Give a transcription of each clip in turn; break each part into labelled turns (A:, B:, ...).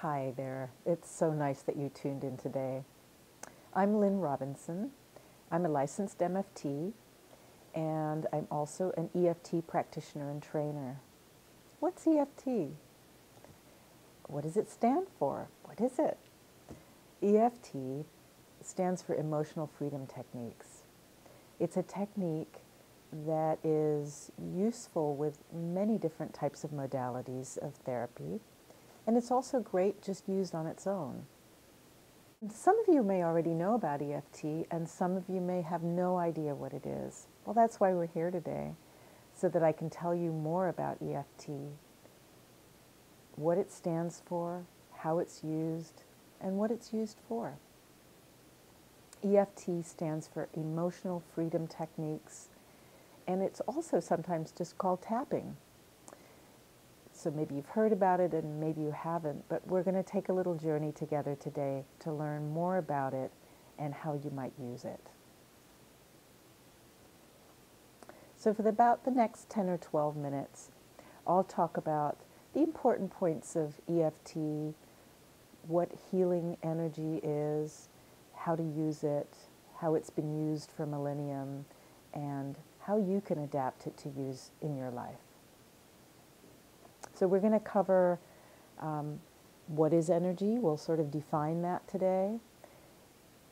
A: Hi there. It's so nice that you tuned in today. I'm Lynn Robinson. I'm a licensed MFT, and I'm also an EFT practitioner and trainer. What's EFT? What does it stand for? What is it? EFT stands for Emotional Freedom Techniques. It's a technique that is useful with many different types of modalities of therapy, and it's also great just used on its own. Some of you may already know about EFT, and some of you may have no idea what it is. Well, that's why we're here today, so that I can tell you more about EFT, what it stands for, how it's used, and what it's used for. EFT stands for Emotional Freedom Techniques, and it's also sometimes just called tapping. So maybe you've heard about it and maybe you haven't, but we're going to take a little journey together today to learn more about it and how you might use it. So for about the next 10 or 12 minutes, I'll talk about the important points of EFT, what healing energy is, how to use it, how it's been used for millennium, and how you can adapt it to use in your life. So we're going to cover what is energy. We'll sort of define that today.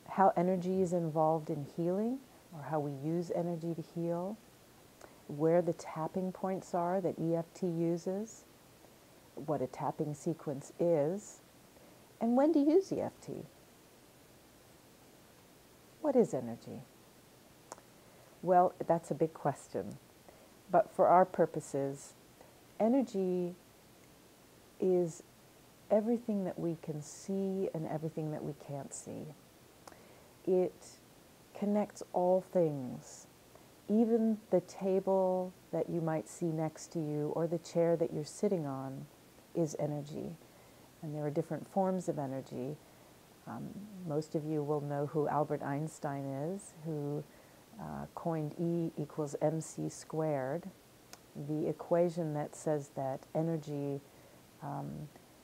A: How energy is involved in healing, or how we use energy to heal. Where the tapping points are that EFT uses. What a tapping sequence is. And when to use EFT. What is energy? Well, that's a big question. But for our purposes, energy is everything that we can see and everything that we can't see. It connects all things. Even the table that you might see next to you or the chair that you're sitting on is energy. And there are different forms of energy. Most of you will know who Albert Einstein is, who coined E equals mc squared. The equation that says that energy,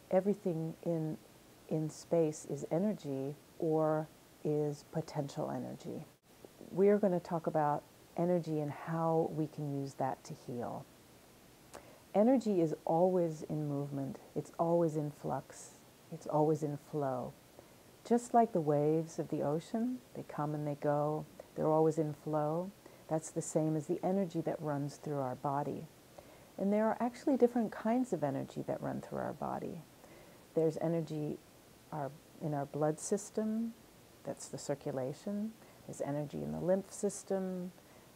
A: everything in space is energy or is potential energy. We're going to talk about energy and how we can use that to heal. Energy is always in movement. It's always in flux. It's always in flow. Just like the waves of the ocean, they come and they go. They're always in flow. That's the same as the energy that runs through our body. And there are actually different kinds of energy that run through our body. There's energy in our blood system, that's the circulation. There's energy in the lymph system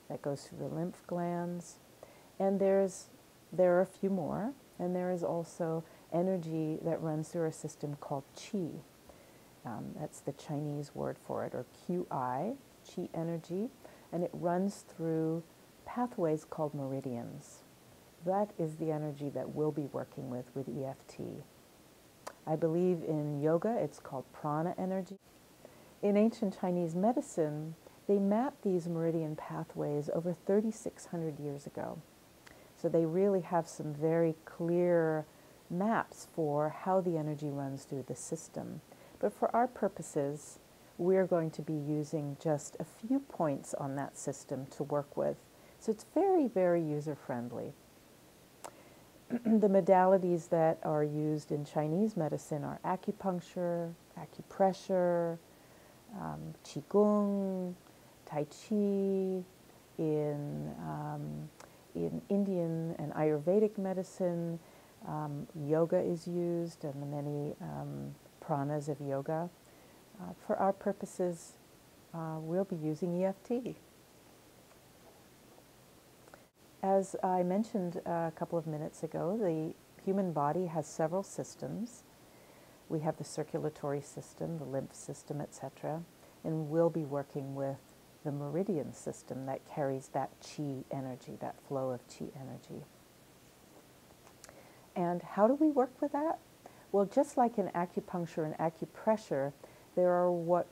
A: that goes through the lymph glands. And there are a few more. And there is also energy that runs through our system called qi. That's the Chinese word for it, or qi, qi energy. And it runs through pathways called meridians. That is the energy that we'll be working with EFT. I believe in yoga it's called prana energy. In ancient Chinese medicine, they mapped these meridian pathways over 3,600 years ago. So they really have some very clear maps for how the energy runs through the system. But for our purposes, we're going to be using just a few points on that system to work with. So it's very, very user-friendly. The modalities that are used in Chinese medicine are acupuncture, acupressure, qigong, tai chi. In Indian and Ayurvedic medicine, yoga is used, and the many pranas of yoga. For our purposes, we'll be using EFT. As I mentioned a couple of minutes ago, the human body has several systems. We have the circulatory system, the lymph system, etc. And we'll be working with the meridian system that carries that qi energy, that flow of qi energy. And how do we work with that? Well, just like in acupuncture and acupressure, there are what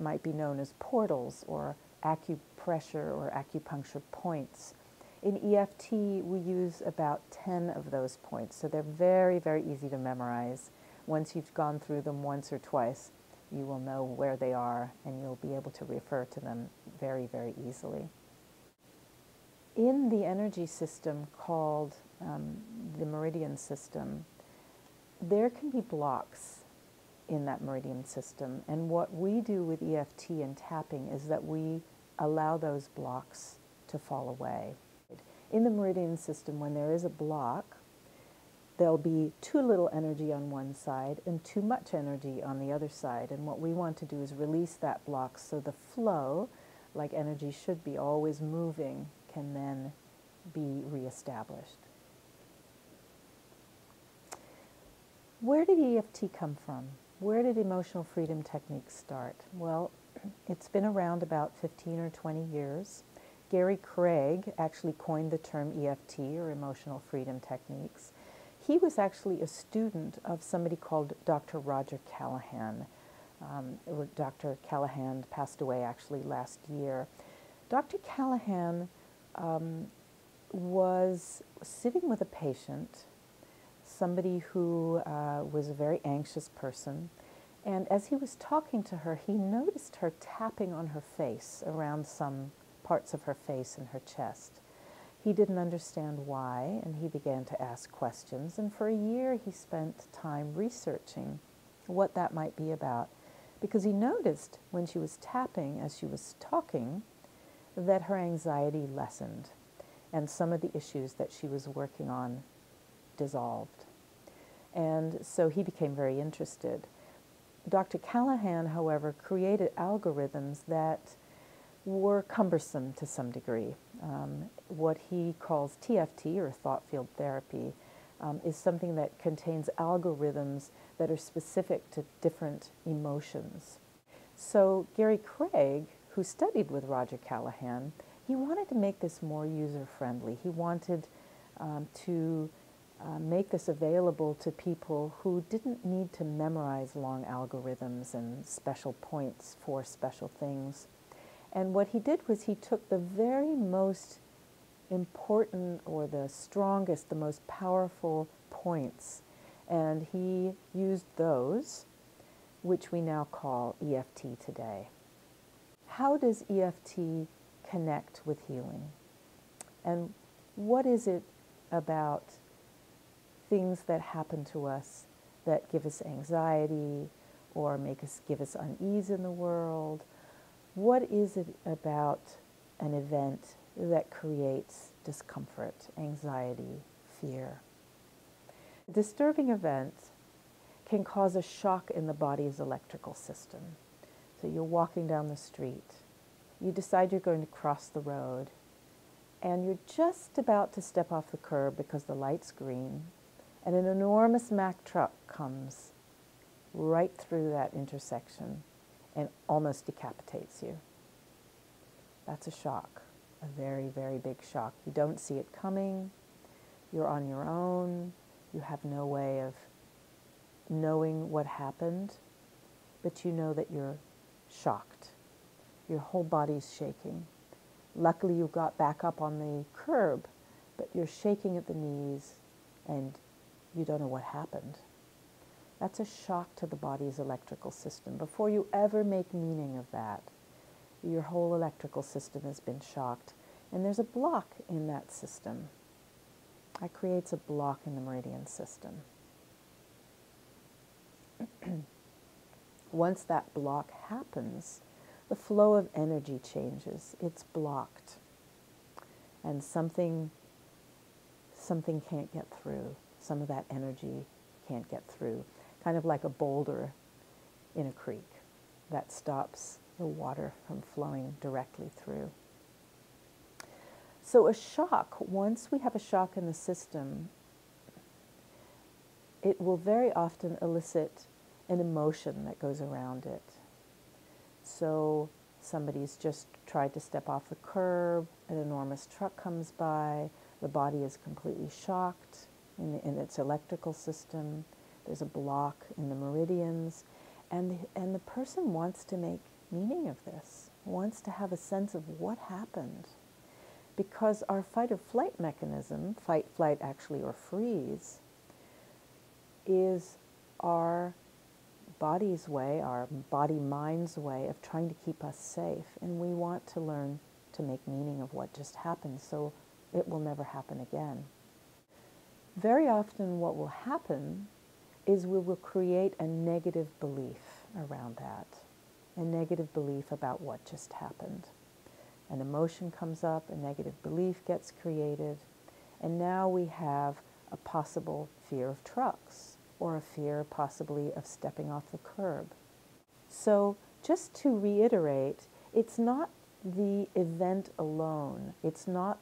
A: might be known as portals or acupressure or acupuncture points. In EFT, we use about 10 of those points, so they're very, very easy to memorize. once you've gone through them once or twice, you will know where they are and you'll be able to refer to them very, very easily. In the energy system called the meridian system, there can be blocks in that meridian system. And what we do with EFT and tapping is that we allow those blocks to fall away. In the meridian system, when there is a block, there'll be too little energy on one side and too much energy on the other side. And what we want to do is release that block so the flow, like energy should be always moving, can then be reestablished. Where did EFT come from? Where did emotional freedom techniques start? Well, it's been around about 15 or 20 years. Gary Craig actually coined the term EFT, or emotional freedom techniques. He was actually a student of somebody called Dr. Roger Callahan. Dr. Callahan passed away actually last year. Dr. Callahan was sitting with a patient, somebody who was a very anxious person, and as he was talking to her, he noticed her tapping on her face, around some parts of her face and her chest. He didn't understand why, and he began to ask questions, and for a year he spent time researching what that might be about, because he noticed when she was tapping as she was talking that her anxiety lessened and some of the issues that she was working on dissolved. And so he became very interested. Dr. Callahan, however, created algorithms that were cumbersome to some degree. What he calls TFT, or thought field therapy, is something that contains algorithms that are specific to different emotions. So Gary Craig, who studied with Roger Callahan, he wanted to make this more user-friendly. He wanted to make this available to people who didn't need to memorize long algorithms and special points for special things. And what he did was he took the very most important, or the strongest, the most powerful points, and he used those, which we now call EFT today. How does EFT connect with healing? And what is it about things that happen to us that give us anxiety or give us unease in the world? What is it about an event that creates discomfort, anxiety, fear? A disturbing event can cause a shock in the body's electrical system. So you're walking down the street, you decide you're going to cross the road, and you're just about to step off the curb because the light's green, and an enormous Mack truck comes right through that intersection and almost decapitates you. That's a shock, a very, very big shock. You don't see it coming, you're on your own, you have no way of knowing what happened, but you know that you're shocked. Your whole body's shaking. Luckily you got back up on the curb, but you're shaking at the knees and you don't know what happened. That's a shock to the body's electrical system. Before you ever make meaning of that, your whole electrical system has been shocked. And there's a block in that system. That creates a block in the meridian system. Once that block happens, the flow of energy changes. It's blocked. And something can't get through. Some of that energy can't get through. Kind of like a boulder in a creek that stops the water from flowing directly through. So a shock, once we have a shock in the system, it will very often elicit an emotion that goes around it. So somebody's just tried to step off the curb, an enormous truck comes by, the body is completely shocked in its electrical system, there's a block in the meridians, and the person wants to make meaning of this, wants to have a sense of what happened. Because our fight or flight mechanism, fight, flight actually, or freeze, is our body's way, our body-mind's way of trying to keep us safe. And we want to learn to make meaning of what just happened so it will never happen again. Very often what will happen is we will create a negative belief around that, a negative belief about what just happened. An emotion comes up, a negative belief gets created, and now we have a possible fear of trucks or a fear possibly of stepping off the curb. So just to reiterate, it's not the event alone. It's not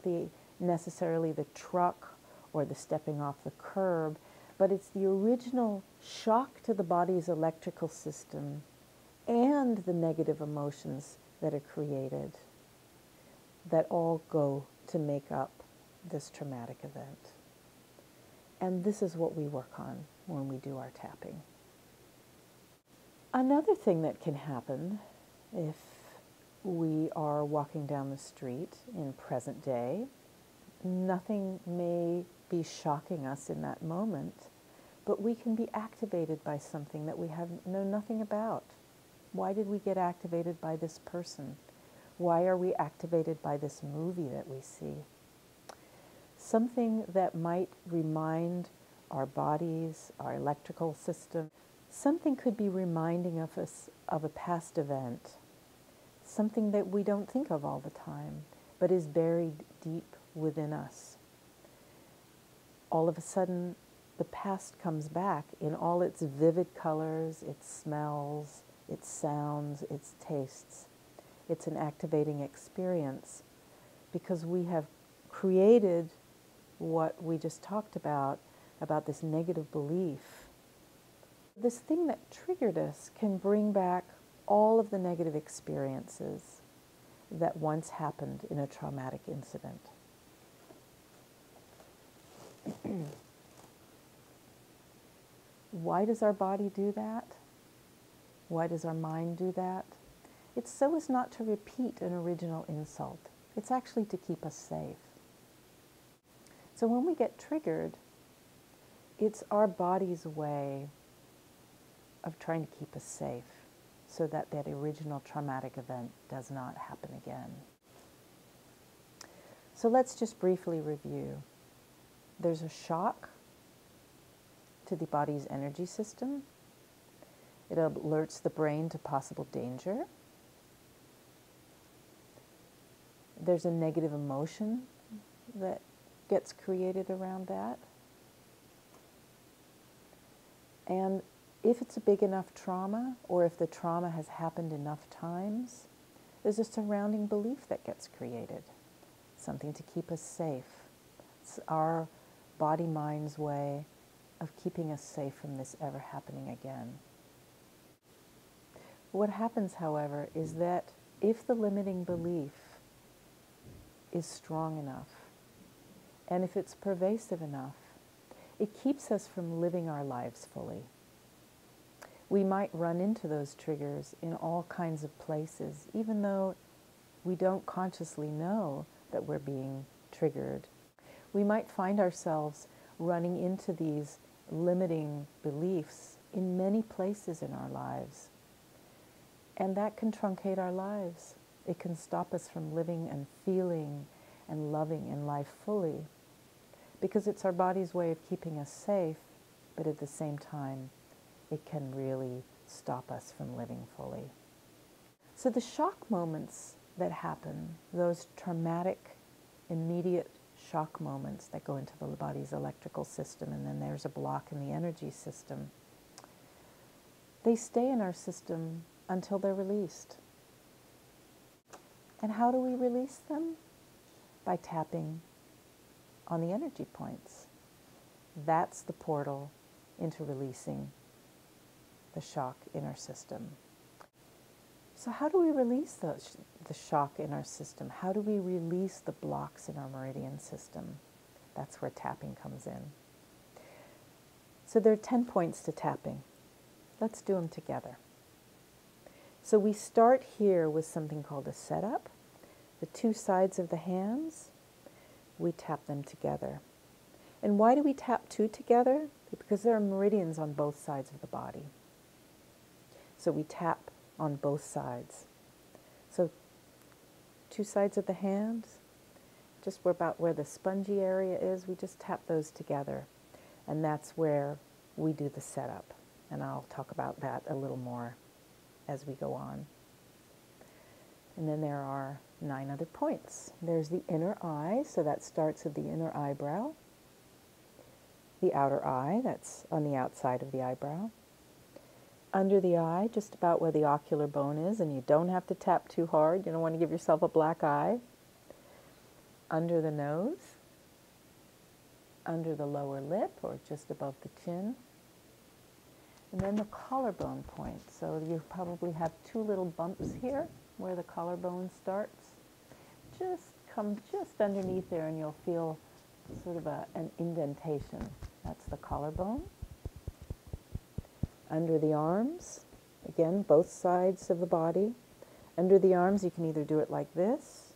A: necessarily the truck or the stepping off the curb, but it's the original shock to the body's electrical system and the negative emotions that are created that all go to make up this traumatic event. And this is what we work on when we do our tapping. Another thing that can happen if we are walking down the street in present day, nothing may be shocking us in that moment, but we can be activated by something that we know nothing about. Why did we get activated by this person? Why are we activated by this movie that we see? Something that might remind our bodies, our electrical system. Something could be reminding of us of a past event, something that we don't think of all the time, but is buried deep within us. All of a sudden, the past comes back in all its vivid colors, its smells, its sounds, its tastes. It's an activating experience because we have created what we just talked about this negative belief. This thing that triggered us can bring back all of the negative experiences that once happened in a traumatic incident. Why does our body do that? Why does our mind do that? It's so as not to repeat an original insult. It's actually to keep us safe. So when we get triggered, it's our body's way of trying to keep us safe so that that original traumatic event does not happen again. So let's just briefly review. There's a shock to the body's energy system. It alerts the brain to possible danger. There's a negative emotion that gets created around that. And if it's a big enough trauma, or if the trauma has happened enough times, there's a surrounding belief that gets created, something to keep us safe. It's our body-mind's way of keeping us safe from this ever happening again. What happens, however, is that if the limiting belief is strong enough, and if it's pervasive enough, it keeps us from living our lives fully. We might run into those triggers in all kinds of places, even though we don't consciously know that we're being triggered. We might find ourselves running into these limiting beliefs in many places in our lives. And that can truncate our lives. It can stop us from living and feeling and loving in life fully, because it's our body's way of keeping us safe, but at the same time, it can really stop us from living fully. So the shock moments that happen, those traumatic, immediate shock moments that go into the body's electrical system, and then there's a block in the energy system, they stay in our system until they're released. And how do we release them? By tapping on the energy points. That's the portal into releasing the shock in our system. So how do we release the shock in our system? How do we release the blocks in our meridian system? That's where tapping comes in. So there are 10 points to tapping. Let's do them together. So we start here with something called a setup. The two sides of the hands, we tap them together. And why do we tap two together? Because there are meridians on both sides of the body. So we tap on both sides. So two sides of the hands, just about where the spongy area is, we just tap those together. And that's where we do the setup. And I'll talk about that a little more as we go on. And then there are 9 other points. There's the inner eye, so that starts at the inner eyebrow. The outer eye, that's on the outside of the eyebrow. Under the eye, just about where the ocular bone is, and you don't have to tap too hard. You don't want to give yourself a black eye. Under the nose, under the lower lip, or just above the chin. And then the collarbone point. So you probably have 2 little bumps here where the collarbone starts. Just come just underneath there and you'll feel sort of an indentation. That's the collarbone. Under the arms, again, both sides of the body. Under the arms, you can either do it like this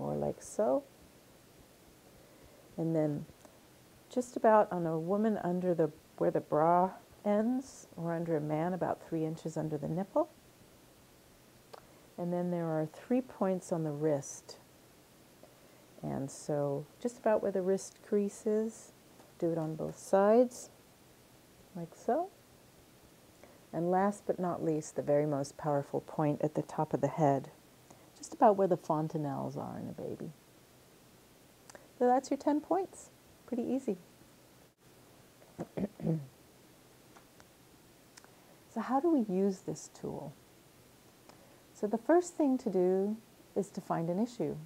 A: or like so. And then just about on a woman under where the bra ends, or under a man about 3 inches under the nipple. And then there are 3 points on the wrist. And so just about where the wrist crease is, do it on both sides, like so. And last but not least, the very most powerful point at the top of the head, just about where the fontanelles are in a baby. So that's your 10 points. Pretty easy. So how do we use this tool? So the first thing to do is to find an issue.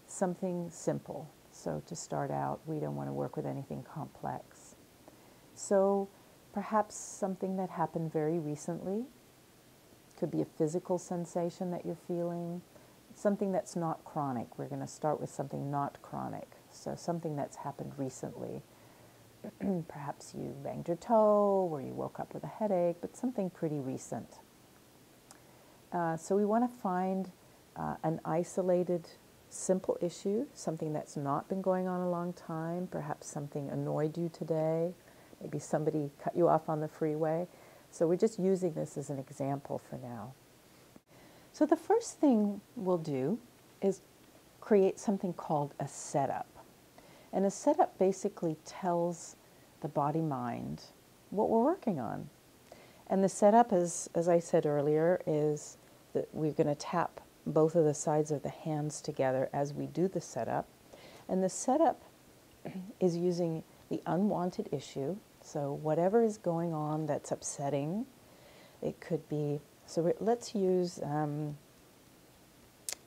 A: Something simple. So to start out, we don't want to work with anything complex. So perhaps something that happened very recently. Could be a physical sensation that you're feeling. Something that's not chronic. We're going to start with something not chronic. So something that's happened recently. Perhaps you banged your toe or you woke up with a headache, but something pretty recent. So we want to find an isolated, simple issue, something that's not been going on a long time. Perhaps something annoyed you today. Maybe somebody cut you off on the freeway. So we're just using this as an example for now. So the first thing we'll do is create something called a setup. And a setup basically tells the body-mind what we're working on. And the setup, as I said earlier, is that we're going to tap both of the sides of the hands together as we do the setup. And the setup is using the unwanted issue. So whatever is going on that's upsetting, it could be, so let's use,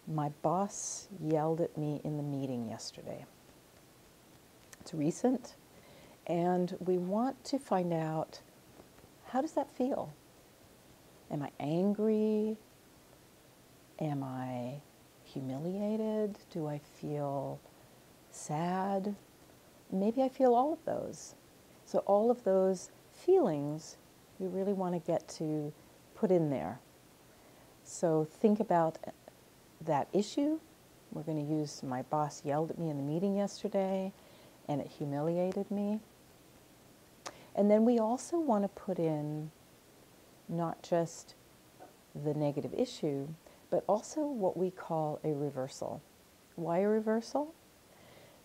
A: my boss yelled at me in the meeting yesterday. It's recent, and we want to find out, how does that feel? Am I angry? Am I humiliated? Do I feel sad? Maybe I feel all of those. So all of those feelings we really want to get to put in there. So think about that issue. We're going to use my boss yelled at me in the meeting yesterday and it humiliated me. And then we also want to put in not just the negative issue, but also what we call a reversal. Why a reversal?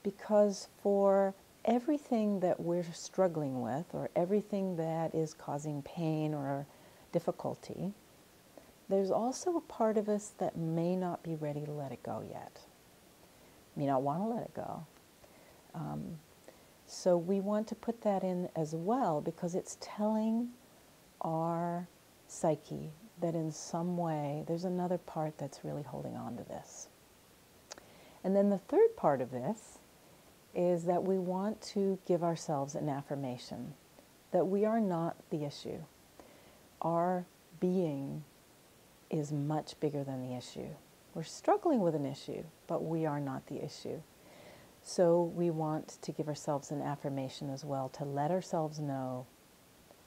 A: Because for everything that we're struggling with, or everything that is causing pain or difficulty, there's also a part of us that may not be ready to let it go yet, may not want to let it go. So we want to put that in as well, because it's telling our psyche that in some way there's another part that's really holding on to this. And then the third part of this is that we want to give ourselves an affirmation that we are not the issue. Our being is much bigger than the issue. We're struggling with an issue, but we are not the issue. So we want to give ourselves an affirmation as well, to let ourselves know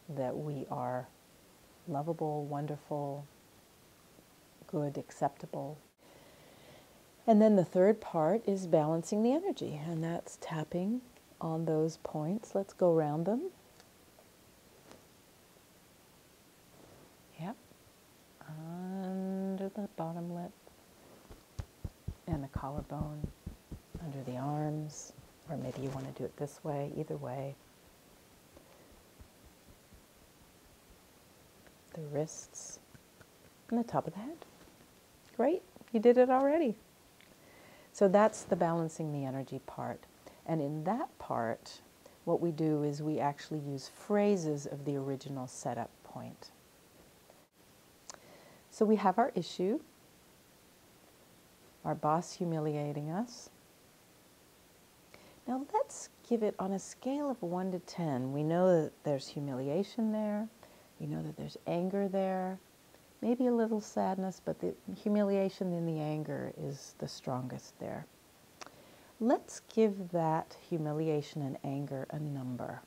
A: that we are lovable, wonderful, good, acceptable. And then the third part is balancing the energy, and that's tapping on those points. Let's go around them. Yep. Under the bottom lip and the collarbone, under the arms, or maybe you want to do it this way, either way. The wrists and the top of the head. Great, you did it already. So that's the balancing the energy part. And in that part, what we do is we actually use phrases of the original setup point. So we have our issue, our boss humiliating us. Now let's give it on a scale of 1 to 10. We know that there's humiliation there. We know that there's anger there. Maybe a little sadness, but the humiliation and the anger is the strongest there. Let's give that humiliation and anger a number.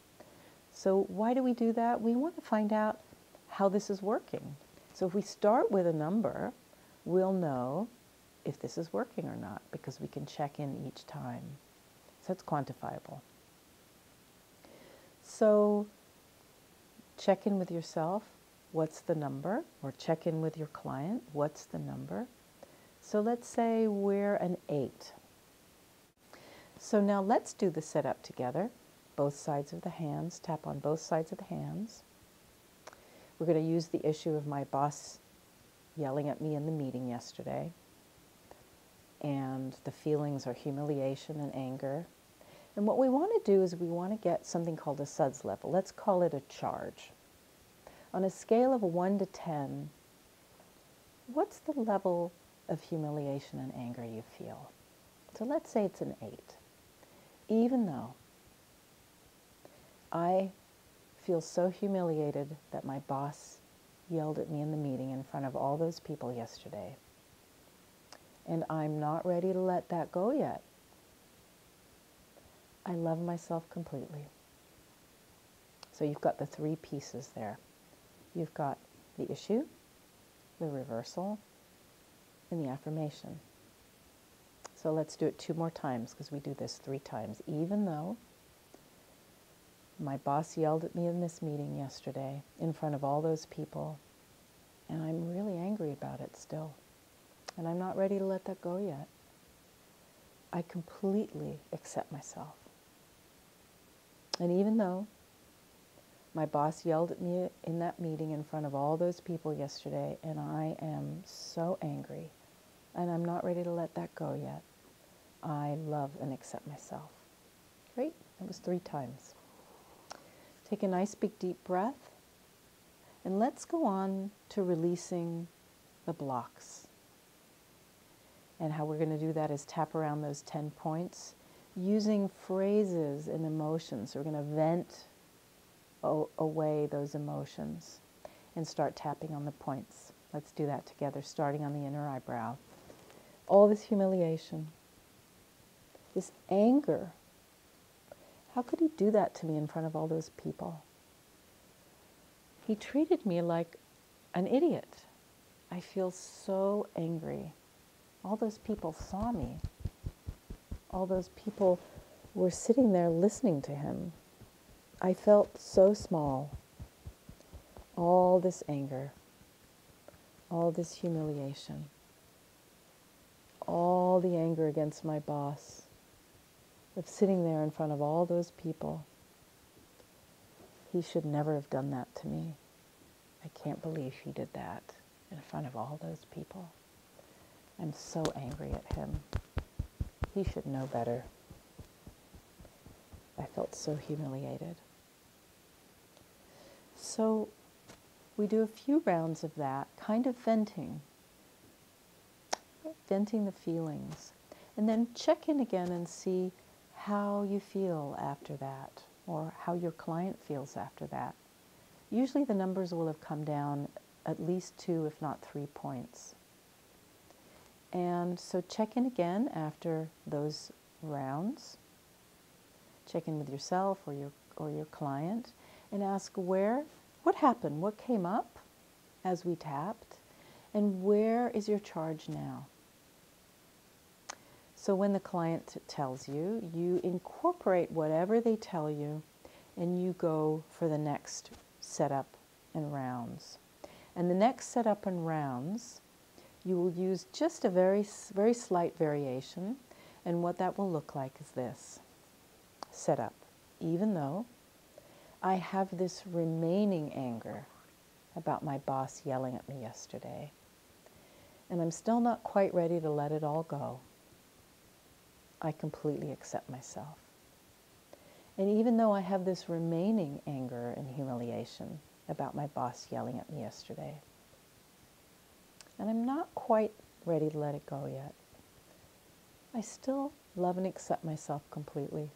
A: So why do we do that? We want to find out how this is working. So if we start with a number, we'll know if this is working or not, because we can check in each time. So it's quantifiable. So check in with yourself, what's the number? Or check in with your client, what's the number? So let's say we're an 8. So now let's do the setup together. Both sides of the hands, tap on both sides of the hands. We're going to use the issue of my boss yelling at me in the meeting yesterday. And the feelings are humiliation and anger. And what we want to do is we want to get something called a SUDS level. Let's call it a charge. On a scale of 1 to 10, what's the level of humiliation and anger you feel? So let's say it's an 8. Even though I feel so humiliated that my boss yelled at me in the meeting in front of all those people yesterday, and I'm not ready to let that go yet. I love myself completely. So you've got the 3 pieces there. You've got the issue, the reversal, and the affirmation. So let's do it 2 more times, because we do this 3 times. Even though my boss yelled at me in this meeting yesterday in front of all those people, and I'm really angry about it still, and I'm not ready to let that go yet. I completely accept myself. And even though my boss yelled at me in that meeting in front of all those people yesterday, and I am so angry, and I'm not ready to let that go yet, I love and accept myself. Great, that was 3 times. Take a nice big deep breath, and let's go on to releasing the blocks. And how we're going to do that is tap around those 10 points using phrases and emotions. So we're going to vent away those emotions and start tapping on the points. Let's do that together, starting on the inner eyebrow. All this humiliation, this anger. How could he do that to me in front of all those people? He treated me like an idiot. I feel so angry. All those people saw me. All those people were sitting there listening to him. I felt so small. All this anger, all this humiliation, all the anger against my boss, of sitting there in front of all those people. He should never have done that to me. I can't believe he did that in front of all those people. I'm so angry at him. He should know better. I felt so humiliated. So we do a few rounds of that, kind of venting the feelings, and then check in again and see how you feel after that, or how your client feels after that. Usually the numbers will have come down at least 2, if not 3 points. And so check in again after those rounds. Check in with yourself or your client and ask what happened, what came up as we tapped, and where is your charge now? So when the client tells you, you incorporate whatever they tell you and you go for the next setup and rounds. And the next setup and rounds, you will use just a very slight variation, and what that will look like is this. Setup. Even though I have this remaining anger about my boss yelling at me yesterday, and I'm still not quite ready to let it all go, I completely accept myself. And even though I have this remaining anger and humiliation about my boss yelling at me yesterday, and I'm not quite ready to let it go yet, I still love and accept myself completely.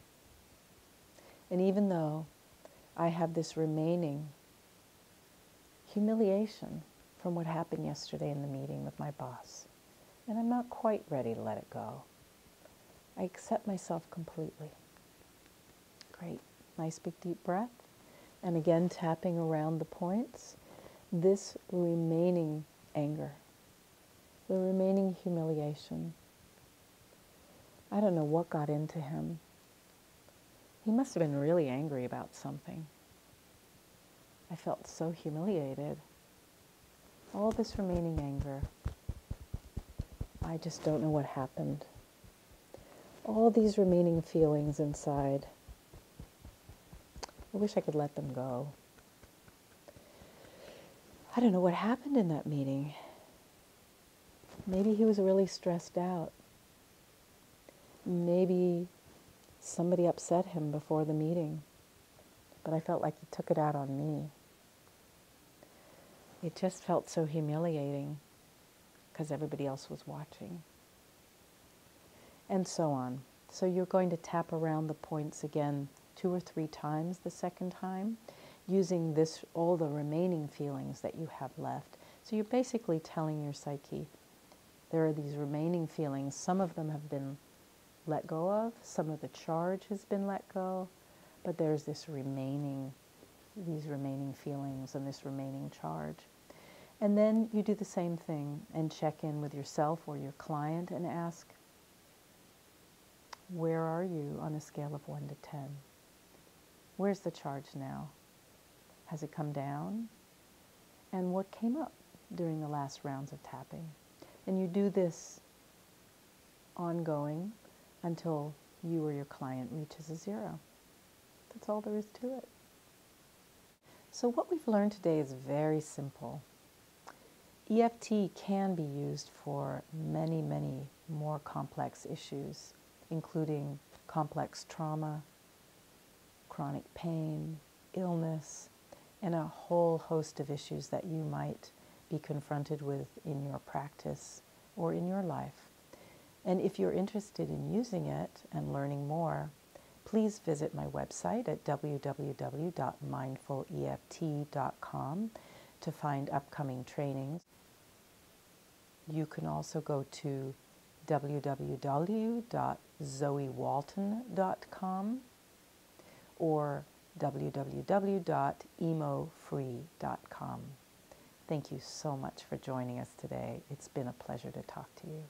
A: And even though I have this remaining humiliation from what happened yesterday in the meeting with my boss, and I'm not quite ready to let it go, I accept myself completely. Great. Nice big deep breath. And again, tapping around the points. This remaining anger, the remaining humiliation. I don't know what got into him. He must have been really angry about something. I felt so humiliated. All this remaining anger. I just don't know what happened. All these remaining feelings inside. I wish I could let them go. I don't know what happened in that meeting. Maybe he was really stressed out. Maybe somebody upset him before the meeting, but I felt like he took it out on me. It just felt so humiliating because everybody else was watching. And so on. So you're going to tap around the points again 2 or 3 times the second time, using this, all the remaining feelings that you have left. So you're basically telling your psyche, there are these remaining feelings. Some of them have been let go of, some of the charge has been let go, but there's these remaining feelings and this remaining charge. And then you do the same thing and check in with yourself or your client and ask, where are you on a scale of 1 to 10? Where's the charge now? Has it come down? And what came up during the last rounds of tapping? And you do this ongoing until you or your client reaches a 0. That's all there is to it. So what we've learned today is very simple. EFT can be used for many, many more complex issues, including complex trauma, chronic pain, illness, and a whole host of issues that you might be confronted with in your practice or in your life. And if you're interested in using it and learning more, please visit my website at www.mindfuleft.com to find upcoming trainings. You can also go to www.zoewalton.com or www.emofree.com. Thank you so much for joining us today. It's been a pleasure to talk to you.